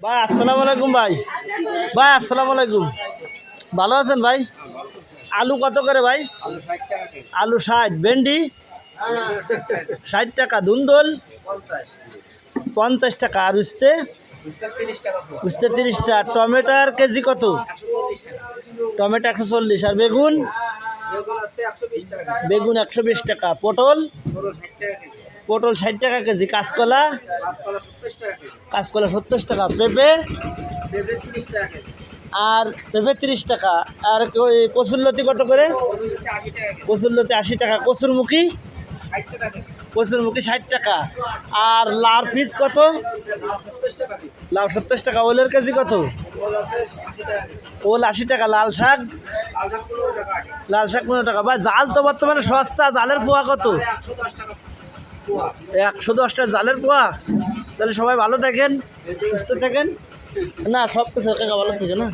ভাই আসসালামু আলাইকুম ভাই। ভাই আসসালামু আলাইকুম, ভালো আছেন ভাই? আলু কত করে ভাই? আলু 60, ভেন্ডি 60 টাকা, ধুন্দল 50 টাকা, আর উস্তে 30 টাকা। টমেটোর কেজি কত? টমেটো 140, আর বেগুন 120 টাকা। পটল 60 টাকা কেজি। কাঁচকলা 70 টাকা। পেঁপে আর পেঁপে 30 টাকা। আর কচুরলতি কত করে? কচুরলতি 80 টাকা। কচুরমুখী 60 টাকা। আর লাল পিস কত? লাউ 70 টাকা। ওলের কেজি কত? ওল 80 টাকা। লাল শাক 15 টাকা। ভাই জাল তো বর্তমানে সস্তা, জালের পোয়া কত? 110 টাকা জালের পোয়া। তাহলে সবাই ভালো থাকেন, সুস্থ থাকেন, না সব কিছু ভালো থাকে না।